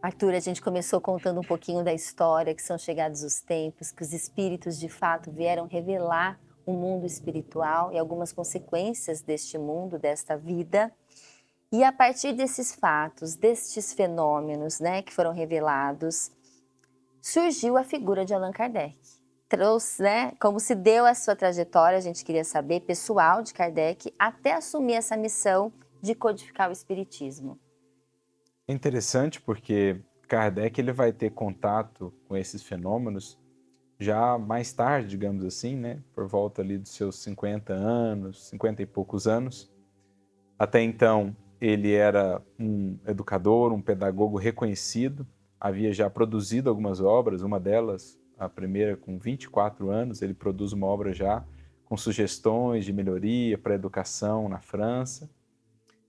Arthur, a gente começou contando um pouquinho da história, que são chegados os tempos, que os espíritos de fato vieram revelar o mundo espiritual e algumas consequências deste mundo, desta vida. E a partir desses fatos, destes fenômenos, né, que foram revelados, surgiu a figura de Allan Kardec. Trouxe, né, como se deu a sua trajetória, a gente queria saber, pessoal de Kardec, até assumir essa missão de codificar o espiritismo. É interessante porque Kardec ele vai ter contato com esses fenômenos já mais tarde, digamos assim, né? Por volta ali dos seus 50 anos, 50 e poucos anos. Até então, ele era um educador, um pedagogo reconhecido, havia já produzido algumas obras, uma delas, a primeira com 24 anos, ele produz uma obra já com sugestões de melhoria para a educação na França.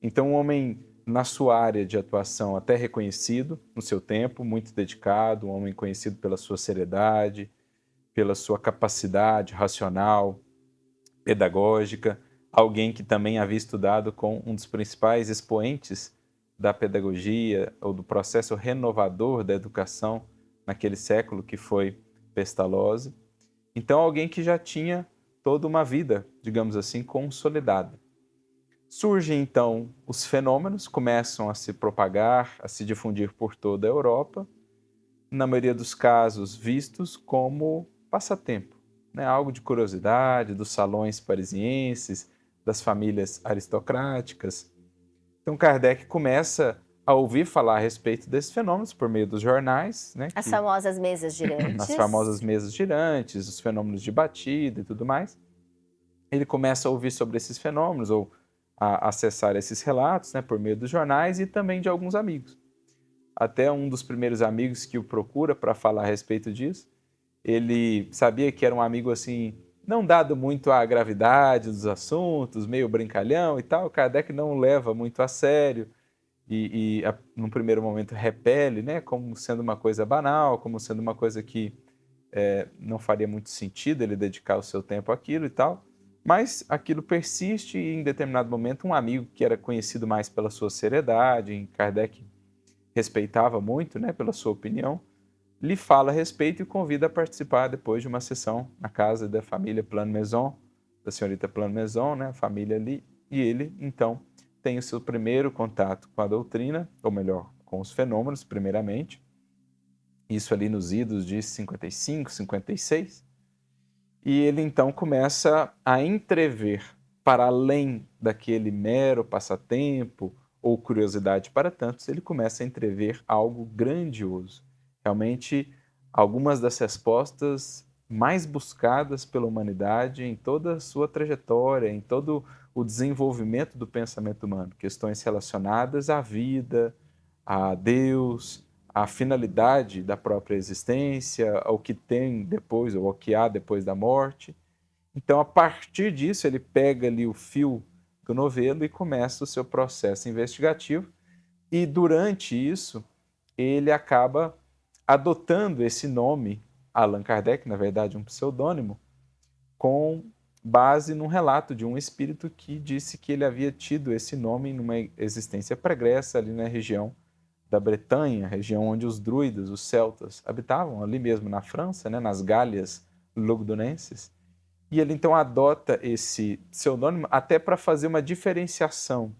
Então, um homem na sua área de atuação até reconhecido no seu tempo, muito dedicado, um homem conhecido pela sua seriedade, pela sua capacidade racional, pedagógica, alguém que também havia estudado com um dos principais expoentes da pedagogia ou do processo renovador da educação naquele século, que foi Pestalozzi. Então, alguém que já tinha toda uma vida, digamos assim, consolidada. Surgem então os fenômenos, começam a se propagar, a se difundir por toda a Europa, na maioria dos casos vistos como passatempo, né? Algo de curiosidade dos salões parisienses, das famílias aristocráticas. Então Kardec começa a ouvir falar a respeito desses fenômenos por meio dos jornais, né? As famosas mesas As famosas girantes. mesas girantes, os fenômenos de batida e tudo mais. Ele começa a ouvir sobre esses fenômenos ou a acessar esses relatos, né, por meio dos jornais e também de alguns amigos. Até um dos primeiros amigos que o procura para falar a respeito disso, ele sabia que era um amigo assim, não dado muito à gravidade dos assuntos, meio brincalhão e tal. Kardec não o leva muito a sério num primeiro momento repele, né, como sendo uma coisa banal, como sendo uma coisa que não faria muito sentido ele dedicar o seu tempo àquilo e tal. Mas aquilo persiste e em determinado momento um amigo que era conhecido mais pela sua seriedade, em Kardec respeitava muito, né, pela sua opinião, lhe fala a respeito e o convida a participar depois de uma sessão na casa da família Plano-Maison, da senhorita Plano-Maison, né, a família ali, e ele, então, tem o seu primeiro contato com a doutrina, ou melhor, com os fenômenos, primeiramente, isso ali nos idos de 55, 56, e ele então começa a entrever, para além daquele mero passatempo ou curiosidade para tantos, ele começa a entrever algo grandioso. Realmente, algumas das respostas mais buscadas pela humanidade em toda a sua trajetória, em todo o desenvolvimento do pensamento humano, questões relacionadas à vida, a Deus, à finalidade da própria existência, ao que tem depois, ou ao que há depois da morte. Então, a partir disso, ele pega ali o fio do novelo e começa o seu processo investigativo. E durante isso, ele acaba adotando esse nome, Allan Kardec, na verdade um pseudônimo, com base num relato de um espírito que disse que ele havia tido esse nome numa existência pregressa ali na região da Bretanha, região onde os druidas, os celtas, habitavam, ali mesmo na França, né, nas Gálias lugdunenses. E ele então adota esse pseudônimo até para fazer uma diferenciação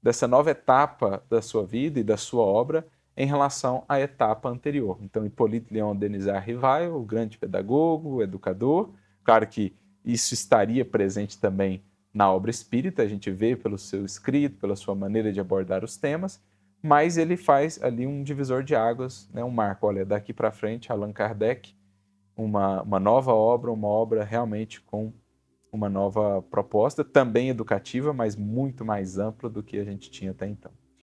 dessa nova etapa da sua vida e da sua obra em relação à etapa anterior. Então, Hippolyte Léon Denisard Rivail, o grande pedagogo, educador, claro que isso estaria presente também na obra espírita, a gente vê pelo seu escrito, pela sua maneira de abordar os temas, mas ele faz ali um divisor de águas, né, um marco. Olha, daqui para frente, Allan Kardec, uma nova obra, uma obra realmente com uma nova proposta, também educativa, mas muito mais ampla do que a gente tinha até então.